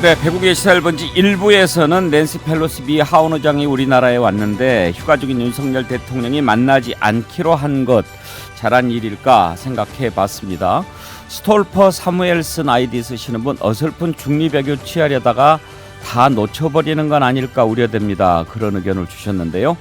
네, 배국의 시사일번지 1부에서는 낸시 펠로시 미 하원 의장이 우리나라에 왔는데 휴가 중인 윤석열 대통령이 만나지 않기로 한 것 잘한 일일까 생각해 봤습니다. 스톨퍼 사무엘슨 아이디 쓰시는 분, 어설픈 중립외교 취하려다가 다 놓쳐버리는 건 아닐까 우려됩니다. 그런 의견을 주셨는데요.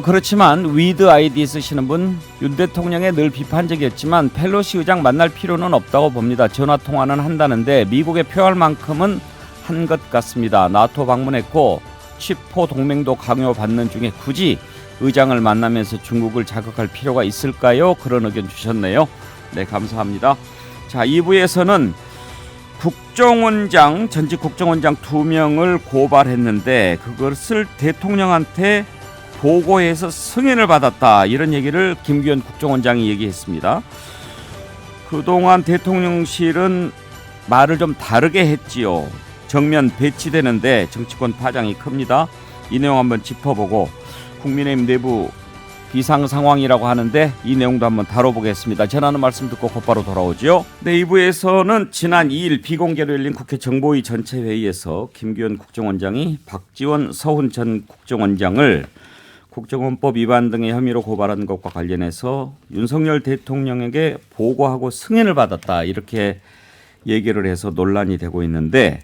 그렇지만 위드 아이디 쓰시는 분, 윤 대통령에 늘 비판적이었지만 펠로시 의장 만날 필요는 없다고 봅니다. 전화통화는 한다는데 미국에 표할 만큼은 한 것 같습니다. 나토 방문했고 치포 동맹도 강요받는 중에 굳이 의장을 만나면서 중국을 자극할 필요가 있을까요? 그런 의견 주셨네요. 네, 감사합니다. 자, 2부에서는 국정원장, 전직 국정원장 2명을 고발했는데 그것을 대통령한테 보고해서 승인을 받았다, 이런 얘기를 김규현 국정원장이 얘기했습니다. 그동안 대통령실은 말을 좀 다르게 했지요. 정면 배치되는데 정치권 파장이 큽니다. 이 내용 한번 짚어보고 국민의힘 내부 비상 상황이라고 하는데 이 내용도 한번 다뤄보겠습니다. 전하는 말씀 듣고 곧바로 돌아오죠. 네, 2부에서는 지난 2일 비공개로 열린 국회 정보위 전체 회의에서 김규현 국정원장이 박지원 서훈 전 국정원장을 국정원법 위반 등의 혐의로 고발한 것과 관련해서 윤석열 대통령에게 보고하고 승인을 받았다, 이렇게 얘기를 해서 논란이 되고 있는데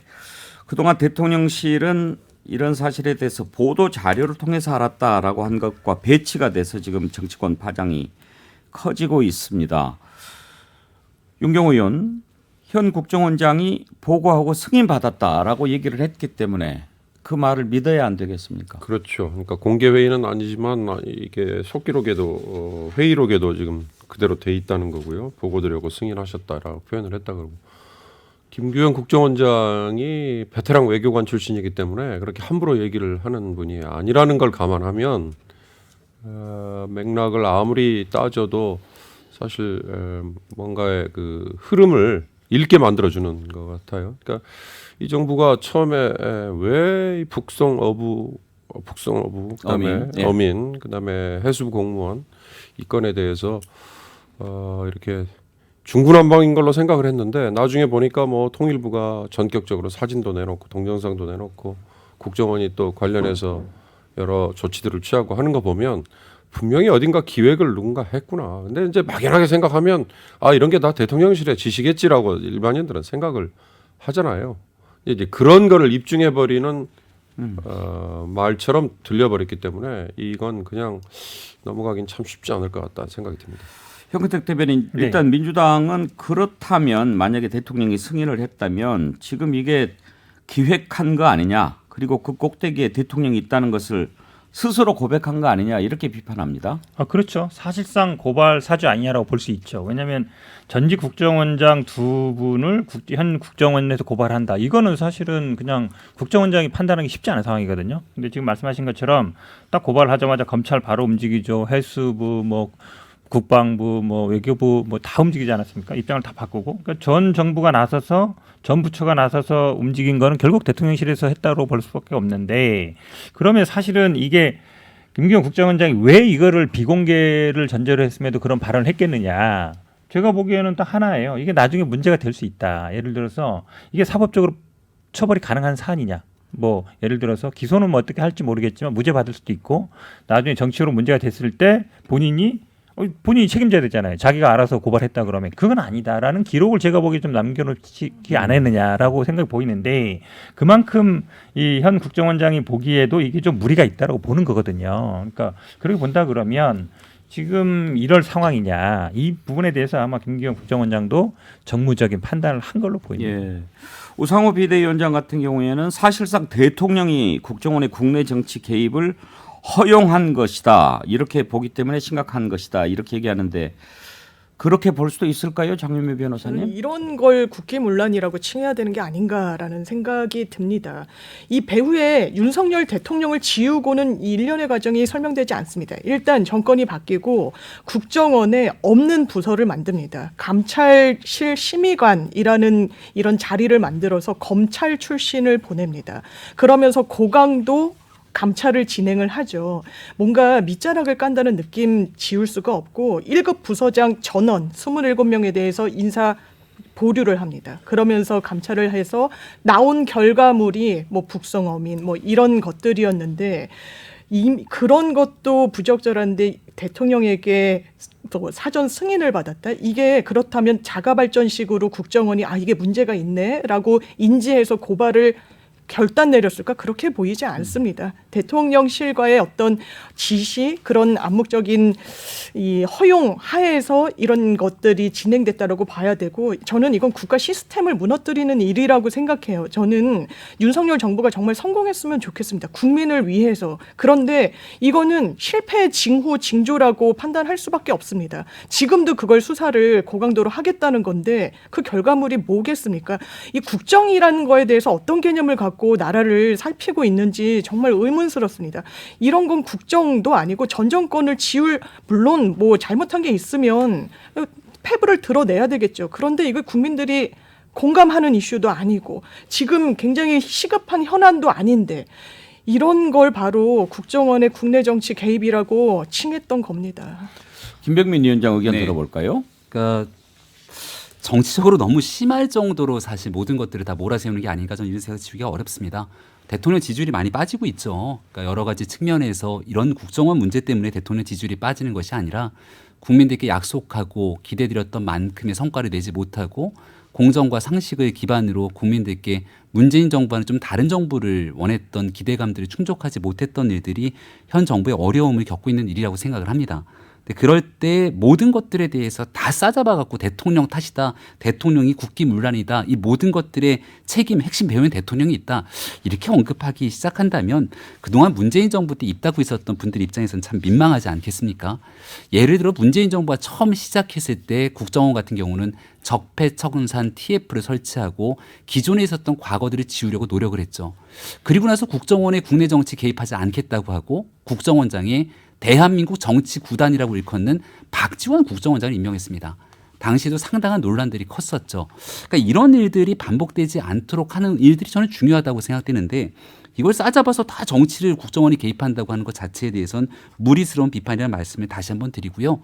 그동안 대통령실은 이런 사실에 대해서 보도 자료를 통해서 알았다라고 한 것과 배치가 돼서 지금 정치권 파장이 커지고 있습니다. 윤경호 의원, 현 국정원장이 보고하고 승인받았다라고 얘기를 했기 때문에 그 말을 믿어야 안 되겠습니까? 그렇죠. 그러니까 공개 회의는 아니지만 이게 속기록에도 회의록에도 지금 그대로 돼 있다는 거고요. 보고드리고 승인하셨다라고 표현을 했다 그러고, 김규현 국정원장이 베테랑 외교관 출신이기 때문에 그렇게 함부로 얘기를 하는 분이 아니라는 걸 감안하면 맥락을 아무리 따져도 사실 뭔가의 그 흐름을 읽게 만들어주는 것 같아요. 그러니까 이 정부가 처음에 왜 북송 어부 그다음에 어민 그다음에 해수부 공무원 이 건에 대해서 이렇게 중구난방인 걸로 생각을 했는데 나중에 보니까 뭐 통일부가 전격적으로 사진도 내놓고 동영상도 내놓고 국정원이 또 관련해서 여러 조치들을 취하고 하는 거 보면 분명히 어딘가 기획을 누군가 했구나. 근데 이제 막연하게 생각하면 이런 게 다 대통령실의 지시겠지라고 일반인들은 생각을 하잖아요. 이제 그런 거를 입증해버리는 말처럼 들려버렸기 때문에 이건 그냥 넘어가긴 참 쉽지 않을 것 같다는 생각이 듭니다. 현근택 대변인, 일단 민주당은 그렇다면 만약에 대통령이 승인을 했다면 지금 이게 기획한 거 아니냐, 그리고 그 꼭대기에 대통령이 있다는 것을 스스로 고백한 거 아니냐, 이렇게 비판합니다. 그렇죠. 사실상 고발 사주 아니냐라고 볼 수 있죠. 왜냐하면 전직 국정원장 두 분을 현 국정원에서 고발한다. 이거는 사실은 그냥 국정원장이 판단하기 쉽지 않은 상황이거든요. 근데 지금 말씀하신 것처럼 딱 고발하자마자 검찰 바로 움직이죠. 해수부, 뭐 국방부, 뭐 외교부, 뭐 다 움직이지 않았습니까? 입장을 다 바꾸고. 그러니까 전 정부가 나서서, 전 부처가 나서서 움직인 거는 결국 대통령실에서 했다고 볼 수밖에 없는데, 그러면 사실은 이게 김규현 국정원장이 왜 이거를 비공개를 전제로 했음에도 그런 발언을 했겠느냐? 제가 보기에는 딱 하나예요. 이게 나중에 문제가 될 수 있다. 예를 들어서 이게 사법적으로 처벌이 가능한 사안이냐? 뭐 예를 들어서 기소는 뭐 어떻게 할지 모르겠지만 무죄 받을 수도 있고, 나중에 정치적으로 문제가 됐을 때 본인이 책임져야 되잖아요. 자기가 알아서 고발했다 그러면 그건 아니다라는 기록을 제가 보기에 좀 남겨놓지 안 했느냐라고 생각이 보이는데, 그만큼 이 현 국정원장이 보기에도 이게 좀 무리가 있다라고 보는 거거든요. 그러니까 그렇게 본다 그러면 지금 이럴 상황이냐, 이 부분에 대해서 아마 김기현 국정원장도 정무적인 판단을 한 걸로 보입니다. 예. 우상호 비대위원장 같은 경우에는 사실상 대통령이 국정원의 국내 정치 개입을 허용한 것이다, 이렇게 보기 때문에 심각한 것이다, 이렇게 얘기하는데 그렇게 볼 수도 있을까요, 장윤미 변호사님? 이런 걸 국기문란이라고 칭해야 되는 게 아닌가라는 생각이 듭니다. 이 배후에 윤석열 대통령을 지우고는 이 일련의 과정이 설명되지 않습니다. 일단 정권이 바뀌고 국정원에 없는 부서를 만듭니다. 감찰실 심의관이라는 이런 자리를 만들어서 검찰 출신을 보냅니다. 그러면서 고강도 감찰을 진행을 하죠. 뭔가 밑자락을 깐다는 느낌 지울 수가 없고 1급 부서장 전원 27명에 대해서 인사 보류를 합니다. 그러면서 감찰을 해서 나온 결과물이 뭐 북송 어민 뭐 이런 것들이었는데 그런 것도 부적절한데 대통령에게 또 사전 승인을 받았다. 이게 그렇다면 자가발전식으로 국정원이 이게 문제가 있네라고 인지해서 고발을 결단 내렸을까? 그렇게 보이지 않습니다. 대통령실과의 어떤 지시, 그런 암묵적인 이 허용 하에서 이런 것들이 진행됐다라고 봐야 되고, 저는 이건 국가 시스템을 무너뜨리는 일이라고 생각해요. 저는 윤석열 정부가 정말 성공했으면 좋겠습니다. 국민을 위해서. 그런데 이거는 실패의 징후, 징조라고 판단할 수밖에 없습니다. 지금도 그걸 수사를 고강도로 하겠다는 건데 그 결과물이 뭐겠습니까? 이 국정이라는 거에 대해서 어떤 개념을 갖고 나라를 살피고 있는지 정말 의문스럽습니다. 이런 건 국정도 아니고 전 정권을 지울, 물론 뭐 잘못한 게 있으면 패브를 드러내야 되겠죠. 그런데 이거 국민들이 공감하는 이슈도 아니고 지금 굉장히 시급한 현안도 아닌데 이런 걸 바로 국정원의 국내 정치 개입이라고 칭했던 겁니다. 김병민 위원장 의견 네. 들어볼까요? 그러니까 정치적으로 너무 심할 정도로 사실 모든 것들을 다 몰아세우는 게 아닌가 저는 이런 생각 지우기가 어렵습니다. 대통령 지지율이 많이 빠지고 있죠. 그러니까 여러 가지 측면에서 이런 국정원 문제 때문에 대통령 지지율이 빠지는 것이 아니라 국민들께 약속하고 기대드렸던 만큼의 성과를 내지 못하고 공정과 상식을 기반으로 국민들께 문재인 정부와는 좀 다른 정부를 원했던 기대감들을 충족하지 못했던 일들이 현 정부의 어려움을 겪고 있는 일이라고 생각을 합니다. 근데 그럴 때 모든 것들에 대해서 다 싸잡아 갖고 대통령 탓이다. 대통령이 국기문란이다. 이 모든 것들의 책임 핵심 배후엔 대통령이 있다. 이렇게 언급하기 시작한다면 그동안 문재인 정부 때 입다고 있었던 분들 입장에서는 참 민망하지 않겠습니까? 예를 들어 문재인 정부가 처음 시작했을 때 국정원 같은 경우는 적폐청산 TF를 설치하고 기존에 있었던 과거들을 지우려고 노력을 했죠. 그리고 나서 국정원의 국내 정치 개입하지 않겠다고 하고 국정원장에 대한민국 정치 구단이라고 일컫는 박지원 국정원장을 임명했습니다. 당시에도 상당한 논란들이 컸었죠. 그러니까 이런 일들이 반복되지 않도록 하는 일들이 저는 중요하다고 생각되는데 이걸 싸잡아서 다 정치를 국정원이 개입한다고 하는 것 자체에 대해서는 무리스러운 비판이라는 말씀을 다시 한번 드리고요.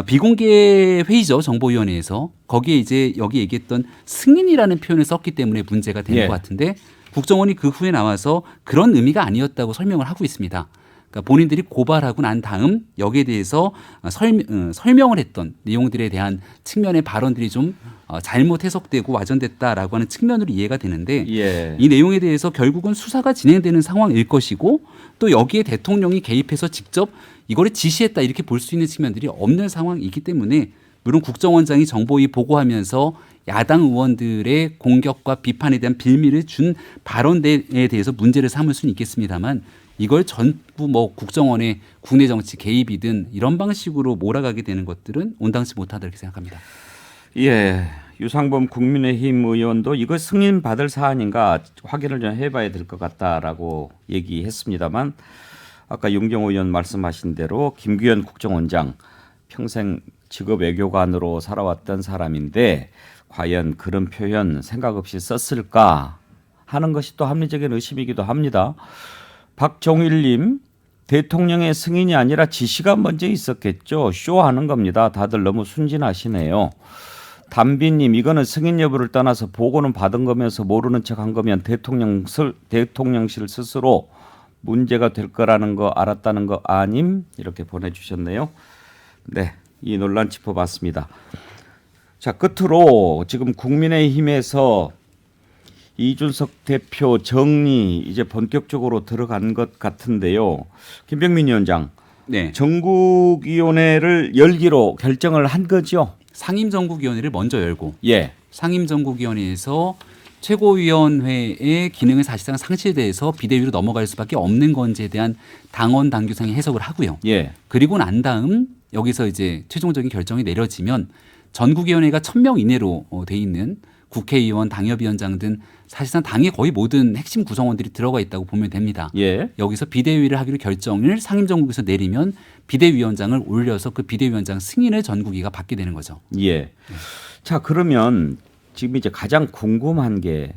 비공개 회의죠. 정보위원회에서. 거기에 이제 여기 얘기했던 승인이라는 표현을 썼기 때문에 문제가 되는 것 같은데 국정원이 그 후에 나와서 그런 의미가 아니었다고 설명을 하고 있습니다. 그러니까 본인들이 고발하고 난 다음 여기에 대해서 설명을 했던 내용들에 대한 측면의 발언들이 좀 잘못 해석되고 와전됐다라고 하는 측면으로 이해가 되는데 이 내용에 대해서 결국은 수사가 진행되는 상황일 것이고 또 여기에 대통령이 개입해서 직접 이거를 지시했다 이렇게 볼 수 있는 측면들이 없는 상황이기 때문에 물론 국정원장이 정보위 보고하면서 야당 의원들의 공격과 비판에 대한 빌미를 준 발언에 대해서 문제를 삼을 수는 있겠습니다만 이걸 전부 뭐 국정원의 국내 정치 개입이든 이런 방식으로 몰아가게 되는 것들은 온당치 못하다 이렇게 생각합니다. 예, 유상범 국민의힘 의원도 이거 승인 받을 사안인가 확인을 좀 해봐야 될 것 같다라고 얘기했습니다만 아까 윤경호 의원 말씀하신 대로 김규현 국정원장 평생 직업 외교관으로 살아왔던 사람인데 과연 그런 표현 생각 없이 썼을까 하는 것이 또 합리적인 의심이기도 합니다. 박종일님, 대통령의 승인이 아니라 지시가 먼저 있었겠죠. 쇼하는 겁니다. 다들 너무 순진하시네요. 담비님, 이거는 승인 여부를 떠나서 보고는 받은 거면서 모르는 척한 거면 대통령실 스스로 문제가 될 거라는 거 알았다는 거 아님? 이렇게 보내주셨네요. 네, 이 논란 짚어봤습니다. 자, 끝으로 지금 국민의힘에서 이준석 대표 정리 이제 본격적으로 들어간 것 같은데요. 김병민 위원장, 네. 전국위원회를 열기로 결정을 한 거죠? 상임전국위원회를 먼저 열고 예. 상임전국위원회에서 최고위원회의 기능을 사실상 상실돼서 비대위로 넘어갈 수밖에 없는 건지에 대한 당원 당규상의 해석을 하고요. 예. 그리고 난 다음 여기서 이제 최종적인 결정이 내려지면 전국위원회가 1000명 이내로 돼 있는 국회의원, 당협위원장 등 사실상 당의 거의 모든 핵심 구성원들이 들어가 있다고 보면 됩니다. 예. 여기서 비대위를 하기로 결정을 상임정국에서 내리면 비대위원장을 올려서 그 비대위원장 승인을 전국위가 받게 되는 거죠. 예. 자, 그러면 지금 이제 가장 궁금한 게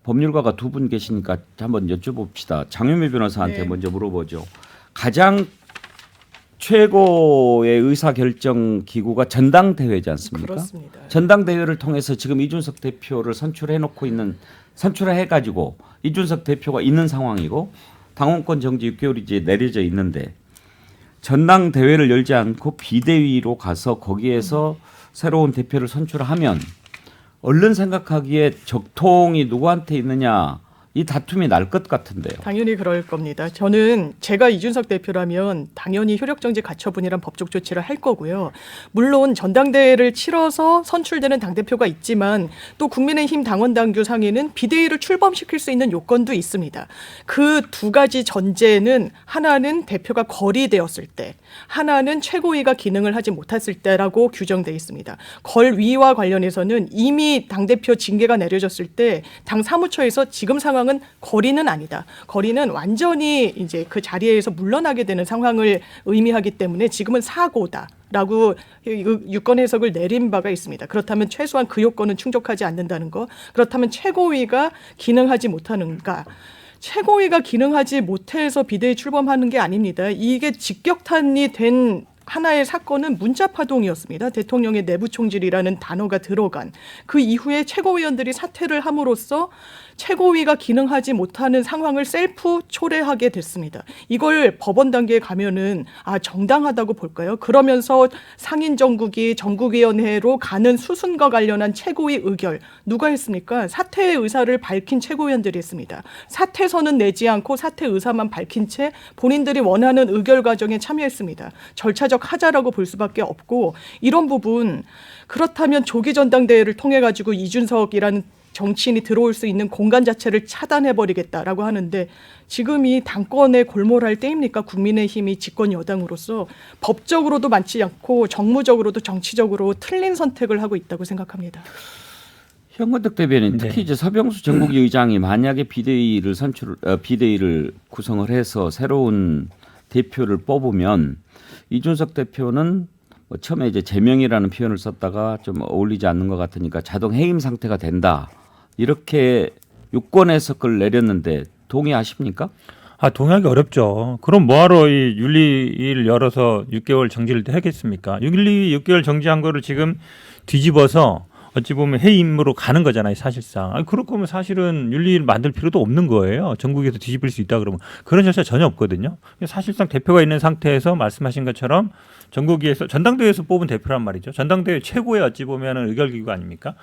법률가가 두 분 계시니까 한번 여쭤봅시다. 장윤미 변호사한테 네. 먼저 물어보죠. 가장 최고의 의사결정 기구가 전당대회지 않습니까? 그렇습니다. 전당대회를 통해서 지금 이준석 대표를 선출해가지고 이준석 대표가 있는 상황이고 당원권 정지 6개월이 이제 내려져 있는데 전당대회를 열지 않고 비대위로 가서 거기에서 새로운 대표를 선출하면 얼른 생각하기에 적통이 누구한테 있느냐 이 다툼이 날 것 같은데요. 당연히 그럴 겁니다. 저는 제가 이준석 대표라면 당연히 효력정지 가처분이란 법적 조치를 할 거고요. 물론 전당대회를 치러서 선출되는 당대표가 있지만 또 국민의힘 당원당규 상에는 비대위를 출범시킬 수 있는 요건도 있습니다. 그 두 가지 전제는 하나는 대표가 거리되었을 때, 하나는 최고위가 기능을 하지 못했을 때라고 규정되어 있습니다. 걸위와 관련해서는 이미 당대표 징계가 내려졌을 때 당 사무처에서 지금 상황은 거리는 아니다. 거리는 완전히 이제 그 자리에서 물러나게 되는 상황을 의미하기 때문에 지금은 사고다라고 유권 해석을 내린 바가 있습니다. 그렇다면 최소한 그 요건은 충족하지 않는다는 거. 그렇다면 최고위가 기능하지 못하는가? 최고위가 기능하지 못해서 비대위 출범하는 게 아닙니다. 이게 직격탄이 된 하나의 사건은 문자 파동이었습니다. 대통령의 내부 총질이라는 단어가 들어간 그 이후에 최고위원들이 사퇴를 함으로써 최고위가 기능하지 못하는 상황을 셀프 초래하게 됐습니다. 이걸 법원 단계에 가면은 정당하다고 볼까요? 그러면서 상인 정국이 전국위원회로 가는 수순과 관련한 최고위 의결 누가 했습니까? 사퇴의 의사를 밝힌 최고위원들이 했습니다. 사퇴 선은 내지 않고 사퇴 의사만 밝힌 채 본인들이 원하는 의결 과정에 참여했습니다. 절차적 하자라고 볼 수밖에 없고 이런 부분 그렇다면 조기 전당대회를 통해 가지고 이준석이라는 정치인이 들어올 수 있는 공간 자체를 차단해버리겠다라고 하는데 지금이 당권에 골몰할 때입니까? 국민의힘이 집권 여당으로서 법적으로도 맞지 않고 정무적으로도 정치적으로 틀린 선택을 하고 있다고 생각합니다. 현근택 대변인 네. 특히 이제 서병수 전국위 의장이 만약에 비대위를 구성을 해서 새로운 대표를 뽑으면 이준석 대표는 뭐 처음에 이제 제명이라는 표현을 썼다가 좀 어울리지 않는 것 같으니까 자동 해임 상태가 된다. 이렇게 유권 해석을 내렸는데 동의하십니까? 동의하기 어렵죠. 그럼 뭐하러 이 윤리위를 열어서 6개월 정지를 하겠습니까? 윤리위 6개월 정지한 거를 지금 뒤집어서 어찌 보면 해임으로 가는 거잖아요, 사실상. 그럴 거면 사실은 윤리위를 만들 필요도 없는 거예요. 전국에서 뒤집을 수 있다 그러면. 그런 절차 전혀 없거든요. 사실상 대표가 있는 상태에서 말씀하신 것처럼 전국위에서 전당대회에서 뽑은 대표란 말이죠. 전당대회 최고의 어찌 보면 의결기구 아닙니까?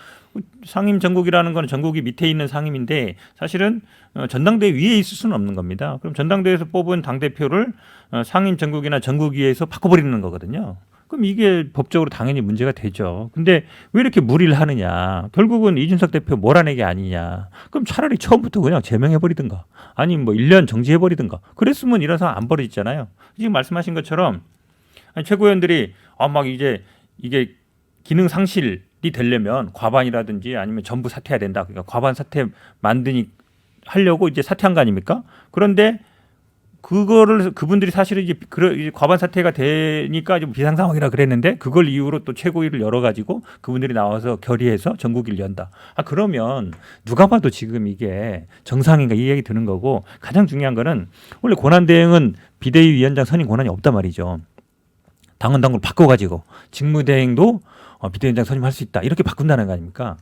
상임 전국이라는 건 전국이 밑에 있는 상임인데 사실은 전당대회 위에 있을 수는 없는 겁니다. 그럼 전당대회에서 뽑은 당대표를 상임 전국이나 전국위에서 바꿔버리는 거거든요. 그럼 이게 법적으로 당연히 문제가 되죠. 근데 왜 이렇게 무리를 하느냐. 결국은 이준석 대표 몰아내기 아니냐. 그럼 차라리 처음부터 그냥 제명해버리든가. 아니면 뭐 1년 정지해버리든가. 그랬으면 이런 상황 안 벌어지잖아요. 지금 말씀하신 것처럼 최고위원들이 막 이제 이게 기능 상실이 되려면 과반이라든지 아니면 전부 사퇴해야 된다. 그러니까 과반 사퇴 하려고 이제 사퇴한 거 아닙니까? 그런데 그거를 그분들이 사실은 이제 과반 사퇴가 되니까 좀 비상 상황이라 그랬는데 그걸 이유로 또 최고위를 열어가지고 그분들이 나와서 결의해서 전국위를 연다. 그러면 누가 봐도 지금 이게 정상인가 이 얘기 드는 거고 가장 중요한 거는 원래 권한대행은 비대위 위원장 선임 권한이 없단 말이죠. 당헌당규를 바꿔가지고 직무대행도 비대위원장 선임할 수 있다 이렇게 바꾼다는 거 아닙니까?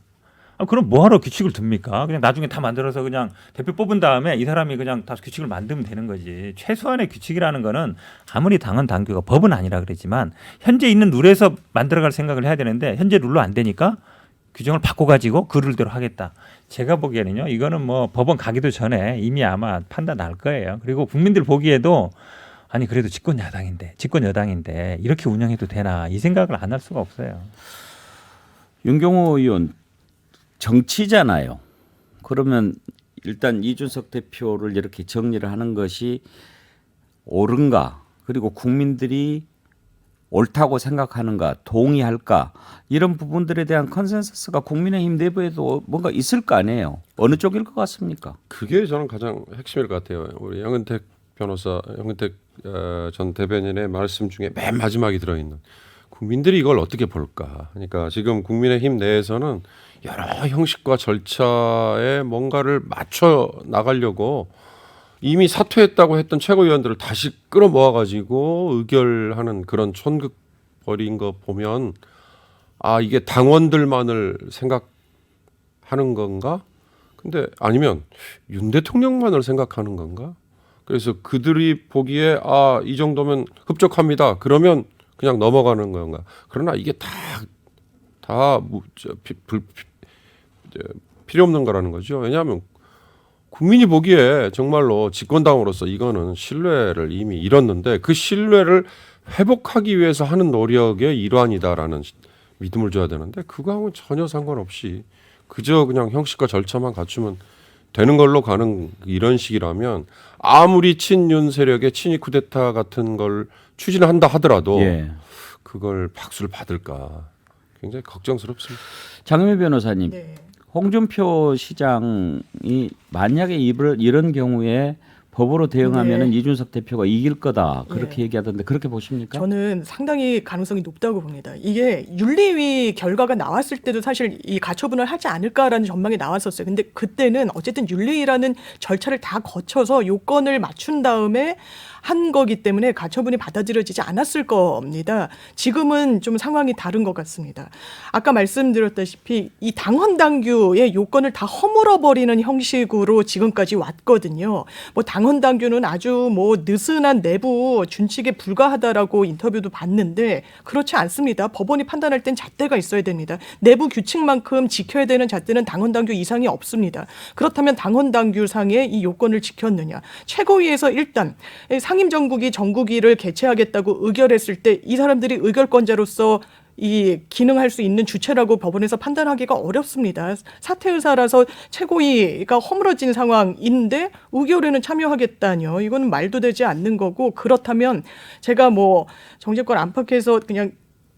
그럼 뭐하러 규칙을 둡니까? 그냥 나중에 다 만들어서 그냥 대표 뽑은 다음에 이 사람이 그냥 다 규칙을 만들면 되는 거지. 최소한의 규칙이라는 거는 아무리 당헌 당규가 법은 아니라 그랬지만 현재 있는 룰에서 만들어갈 생각을 해야 되는데 현재 룰로 안 되니까 규정을 바꿔가지고 그 룰대로 하겠다. 제가 보기에는요. 이거는 뭐 법원 가기도 전에 이미 아마 판단 날 거예요. 그리고 국민들 보기에도 아니 그래도 집권 여당인데 이렇게 운영해도 되나 이 생각을 안 할 수가 없어요. 윤경호 의원 정치잖아요. 그러면 일단 이준석 대표를 이렇게 정리를 하는 것이 옳은가? 그리고 국민들이 옳다고 생각하는가? 동의할까? 이런 부분들에 대한 컨센서스가 국민의힘 내부에도 뭔가 있을 거 아니에요. 어느 쪽일 것 같습니까? 그게 저는 가장 핵심일 것 같아요. 우리 영은택 전 대변인의 말씀 중에 맨 마지막에 들어있는 국민들이 이걸 어떻게 볼까? 그러니까 지금 국민의힘 내에서는 여러 형식과 절차에 뭔가를 맞춰 나가려고 이미 사퇴했다고 했던 최고위원들을 다시 끌어모아가지고 의결하는 그런 촌극 벌인 거 보면 아 이게 당원들만을 생각하는 건가? 근데 아니면 윤 대통령만을 생각하는 건가? 그래서 그들이 보기에 아 이 정도면 흡족합니다. 그러면 그냥 넘어가는 건가? 그러나 이게 다 필요 없는 거라는 거죠. 왜냐하면 국민이 보기에 정말로 집권당으로서 이거는 신뢰를 이미 잃었는데 그 신뢰를 회복하기 위해서 하는 노력의 일환이다라는 믿음을 줘야 되는데 그거하고는 전혀 상관없이 그저 그냥 형식과 절차만 갖추면 되는 걸로 가는 이런 식이라면 아무리 친윤 세력의 친이 쿠데타 같은 걸 추진한다 하더라도 예. 그걸 박수를 받을까 굉장히 걱정스럽습니다. 장미 변호사님, 네. 홍준표 시장이 만약에 이런 경우에 법으로 대응하면은 네. 이준석 대표가 이길 거다 그렇게 네. 얘기하던데 그렇게 보십니까? 저는 상당히 가능성이 높다고 봅니다. 이게 윤리위 결과가 나왔을 때도 사실 이 가처분을 하지 않을까라는 전망이 나왔었어요. 근데 그때는 어쨌든 윤리위라는 절차를 다 거쳐서 요건을 맞춘 다음에 한 거기 때문에 가처분이 받아들여지지 않았을 겁니다. 지금은 좀 상황이 다른 것 같습니다. 아까 말씀드렸다시피 이 당헌 당규의 요건을 다 허물어버리는 형식으로 지금까지 왔거든요. 뭐 당헌 당규는 아주 뭐 느슨한 내부 준칙에 불과하다라고 인터뷰도 봤는데 그렇지 않습니다. 법원이 판단할 땐 잣대가 있어야 됩니다. 내부 규칙만큼 지켜야 되는 잣대는 당헌 당규 이상이 없습니다. 그렇다면 당헌 당규상의 이 요건을 지켰느냐? 최고위에서 일단 상임정국이 정국위를 개최하겠다고 의결했을 때 이 사람들이 의결권자로서 이 기능할 수 있는 주체라고 법원에서 판단하기가 어렵습니다. 사퇴 의사라서 최고위가 허물어진 상황인데 의결에는 참여하겠다뇨. 이거는 말도 되지 않는 거고 그렇다면 제가 뭐 정치권 안팎에서 그냥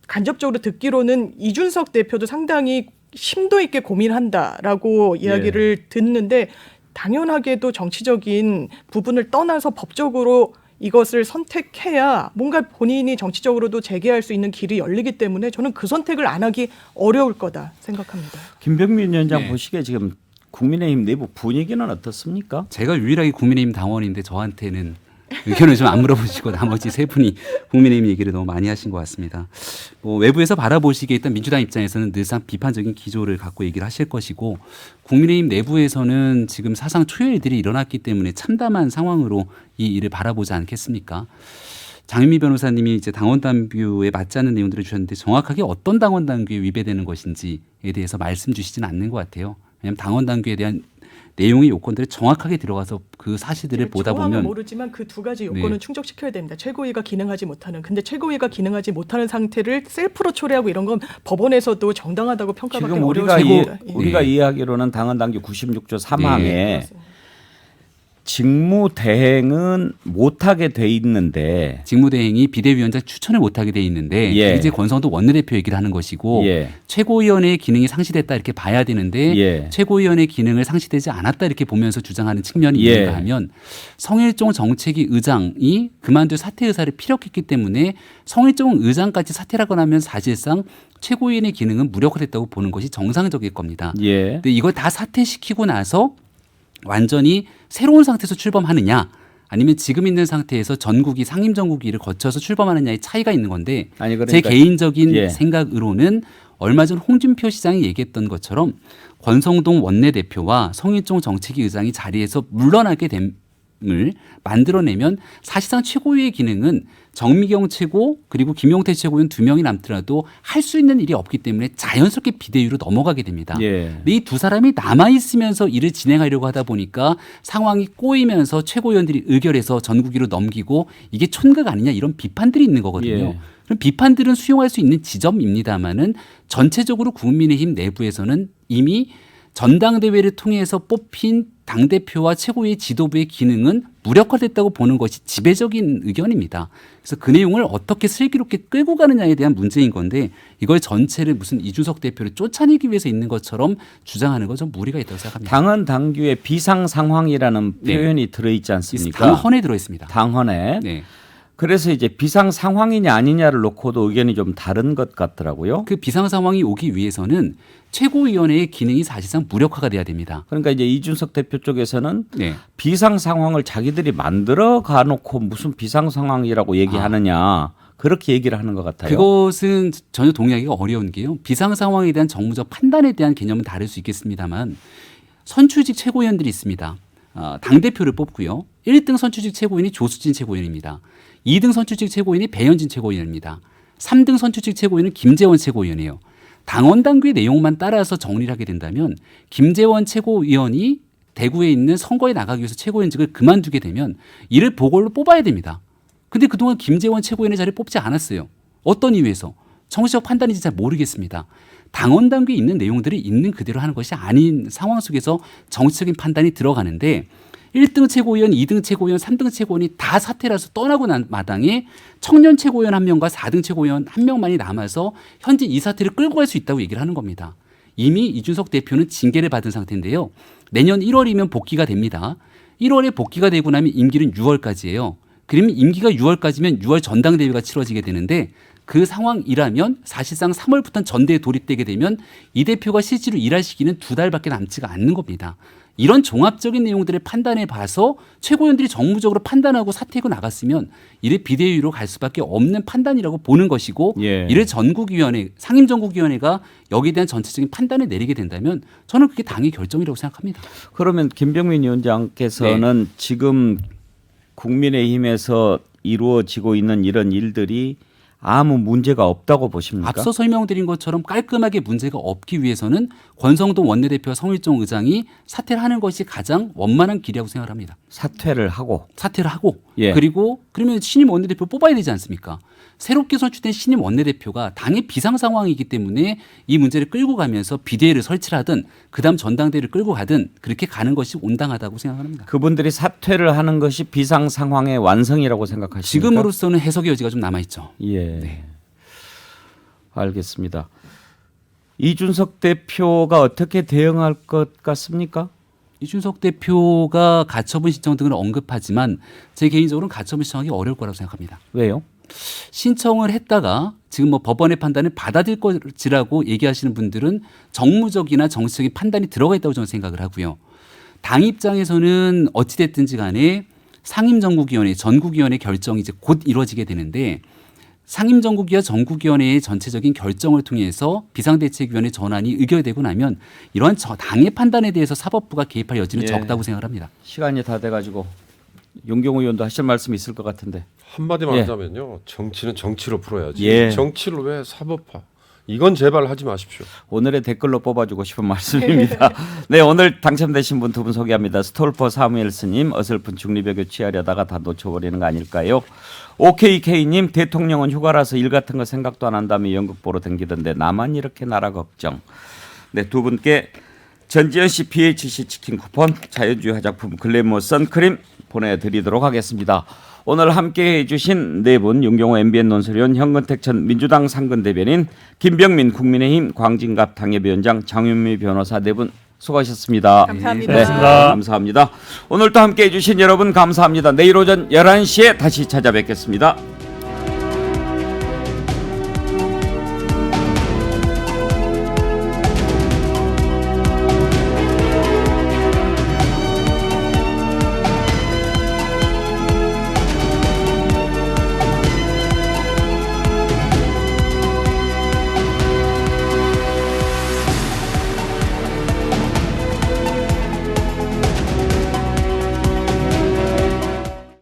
간접적으로 듣기로는 이준석 대표도 상당히 심도 있게 고민한다라고 이야기를 듣는데 당연하게도 정치적인 부분을 떠나서 법적으로 이것을 선택해야 뭔가 본인이 정치적으로도 재개할 수 있는 길이 열리기 때문에 저는 그 선택을 안 하기 어려울 거다 생각합니다. 김병민 위원장 네. 보시기에 지금 국민의힘 내부 분위기는 어떻습니까? 제가 유일하게 국민의힘 당원인데 저한테는 의견을 좀 안 물어보시고 나머지 세 분이 국민의힘 얘기를 너무 많이 하신 것 같습니다. 뭐 외부에서 바라보시기에 일단 민주당 입장에서는 늘상 비판적인 기조를 갖고 얘기를 하실 것이고 국민의힘 내부에서는 지금 사상 초유의 일들이 일어났기 때문에 참담한 상황으로 이 일을 바라보지 않겠습니까? 장윤미 변호사님이 이제 당원 당규에 맞지 않는 내용들을 주셨는데 정확하게 어떤 당원 당규에 위배되는 것인지에 대해서 말씀 주시지는 않는 것 같아요. 왜냐하면 당원 당규에 대한 내용의 요건들이 정확하게 들어가서 그 사실들을 보다 보면 모르지만 그 두 가지 요건은 네. 충족시켜야 됩니다. 최고위가 기능하지 못하는. 근데 최고위가 기능하지 못하는 상태를 셀프로 초래하고 이런 건 법원에서도 정당하다고 평가받기 지금 어려워집니다. 우리가 네. 이해하기로는 당헌 당규 96조 3항에 네. 직무 대행은 못하게 돼 있는데 직무대행이 비대위원장 추천을 못하게 돼 있는데 예. 이제 권성도 원내대표 얘기를 하는 것이고 예. 최고위원회의 기능이 상실됐다 이렇게 봐야 되는데 예. 최고위원회 기능을 상실되지 않았다 이렇게 보면서 주장하는 측면이 예. 있는가 하면 성일종 정책위 의장이 그만둘 사퇴 의사를 피력했기 때문에 성일종 의장까지 사퇴를 하고 나면 사실상 최고위원회 기능은 무력화됐다고 보는 것이 정상적일 겁니다. 예. 근데 이걸 다 사퇴시키고 나서 완전히 새로운 상태에서 출범하느냐 아니면 지금 있는 상태에서 전국이 상임정국위를 거쳐서 출범하느냐의 차이가 있는 건데 아니, 그러니까 제 개인적인 예. 생각으로는 얼마 전 홍준표 시장이 얘기했던 것처럼 권성동 원내대표와 성일종 정책위 의장이 자리에서 물러나게 됨을 만들어내면 사실상 최고위의 기능은 정미경 최고 그리고 김용태 최고위원 2명이 남더라도 할 수 있는 일이 없기 때문에 자연스럽게 비대위로 넘어가게 됩니다. 예. 이 두 사람이 남아있으면서 일을 진행하려고 하다 보니까 상황이 꼬이면서 최고위원들이 의결해서 전국위로 넘기고 이게 촌각 아니냐 이런 비판들이 있는 거거든요. 예. 그럼 비판들은 수용할 수 있는 지점입니다만은 전체적으로 국민의힘 내부에서는 이미 전당대회를 통해서 뽑힌 당대표와 최고위 지도부의 기능은 무력화됐다고 보는 것이 지배적인 의견입니다. 그래서 그 내용을 어떻게 슬기롭게 끌고 가느냐에 대한 문제인 건데 이걸 전체를 무슨 이준석 대표를 쫓아내기 위해서 있는 것처럼 주장하는 건 좀 무리가 있다고 생각합니다. 당헌 당규에 비상 상황이라는 네. 표현이 들어있지 않습니까? 당헌에 들어있습니다. 당헌에 네. 그래서 이제 비상 상황이냐 아니냐를 놓고도 의견이 좀 다른 것 같더라고요. 그 비상 상황이 오기 위해서는 최고위원회의 기능이 사실상 무력화가 돼야 됩니다. 그러니까 이제 이준석 대표 쪽에서는 네. 비상 상황을 자기들이 만들어 가놓고 무슨 비상 상황이라고 얘기하느냐 그렇게 얘기를 하는 것 같아요. 그것은 전혀 동의하기가 어려운 게요. 비상 상황에 대한 정무적 판단에 대한 개념은 다를 수 있겠습니다만 선출직 최고위원들이 있습니다. 당대표를 뽑고요. 1등 선출직 최고위원이 조수진 최고위원입니다. 2등 선출직 최고위원이 배현진 최고위원입니다. 3등 선출직 최고위원은 김재원 최고위원이에요. 당원 당규의 내용만 따라서 정리를 하게 된다면 김재원 최고위원이 대구에 있는 선거에 나가기 위해서 최고위원직을 그만두게 되면 이를 보궐로 뽑아야 됩니다. 근데 그동안 김재원 최고위원의 자리를 뽑지 않았어요. 어떤 이유에서? 정치적 판단인지 잘 모르겠습니다. 당원 당규에 있는 내용들을 있는 그대로 하는 것이 아닌 상황 속에서 정치적인 판단이 들어가는데 1등 최고위원, 2등 최고위원, 3등 최고위원이 다 사퇴를 해서 떠나고 난 마당에 청년 최고위원 1명과 4등 최고위원 1명만이 남아서 현재 이 사태를 끌고 갈 수 있다고 얘기를 하는 겁니다. 이미 이준석 대표는 징계를 받은 상태인데요. 내년 1월이면 복귀가 됩니다. 1월에 복귀가 되고 나면 임기는 6월까지예요. 그러면 임기가 6월까지면 6월 전당대회가 치러지게 되는데 그 상황이라면 사실상 3월부터 전대에 돌입되게 되면 이 대표가 실제로 일할 시기는 2달밖에 남지가 않는 겁니다. 이런 종합적인 내용들을 판단해 봐서 최고위원들이 정무적으로 판단하고 사퇴하고 나갔으면 이를 비대위로 갈 수밖에 없는 판단이라고 보는 것이고 예. 이를 전국위원회, 상임전국위원회가 여기에 대한 전체적인 판단을 내리게 된다면 저는 그게 당의 결정이라고 생각합니다. 그러면 김병민 위원장께서는 지금 국민의힘에서 이루어지고 있는 이런 일들이 아무 문제가 없다고 보십니까? 앞서 설명드린 것처럼 깔끔하게 문제가 없기 위해서는 권성동 원내대표와 성일종 의장이 사퇴를 하는 것이 가장 원만한 길이라고 생각을 합니다. 사퇴를 하고 사퇴를 하고 예. 그리고 그러면 신임 원내대표 뽑아야 되지 않습니까? 새롭게 선출된 신임 원내대표가 당의 비상 상황이기 때문에 이 문제를 끌고 가면서 비대위를 설치를 하든 그다음 전당대회를 끌고 가든 그렇게 가는 것이 온당하다고 생각합니다. 그분들이 사퇴를 하는 것이 비상 상황의 완성이라고 생각하십니까? 지금으로서는 해석의 여지가 좀 남아있죠. 예. 알겠습니다. 이준석 대표가 어떻게 대응할 것 같습니까? 이준석 대표가 가처분 신청 등을 언급하지만 제 개인적으로는 가처분 신청하기 어려울 거라고 생각합니다. 왜요? 신청을 했다가 지금 뭐 법원의 판단을 받아들일 것이라고 얘기하시는 분들은 정무적이나 정치적인 판단이 들어가 있다고 저는 생각을 하고요. 당 입장에서는 어찌됐든지 간에 상임전국위원회, 전국위원회 결정이 이제 곧 이루어지게 되는데 상임전국위와 전국위원회의 전체적인 결정을 통해서 비상대책위원회 전환이 의결되고 나면 이러한 당의 판단에 대해서 사법부가 개입할 여지는 예. 적다고 생각합니다. 시간이 다 돼가지고 용경호 의원도 하실 말씀이 있을 것 같은데. 한마디만 예. 하자면요. 정치는 정치로 풀어야지. 예. 정치를 왜 사법화? 이건 제발 하지 마십시오. 오늘의 댓글로 뽑아주고 싶은 말씀입니다. 네, 오늘 당첨되신 분 두 분 소개합니다. 스톨퍼 사무엘스님, 어설픈 중립외교 취하려다가 다 놓쳐버리는 거 아닐까요? OKK님, 대통령은 휴가라서 일 같은 거 생각도 안 한다며 연극 보러 댕기던데 나만 이렇게 나라 걱정. 네, 두 분께 전지현 씨 BHC 치킨 쿠폰, 자연주의 화장품 글래머 선크림 보내드리도록 하겠습니다. 오늘 함께해 주신 네 분, 윤경호 MBN 논설위원, 현근택 전 민주당 상근대변인, 김병민 국민의힘 광진갑 당협위원장, 장윤미 변호사 네 분 수고하셨습니다. 감사합니다. 네, 고맙습니다. 감사합니다. 오늘 또 함께해 주신 여러분 감사합니다. 내일 오전 11시에 다시 찾아뵙겠습니다.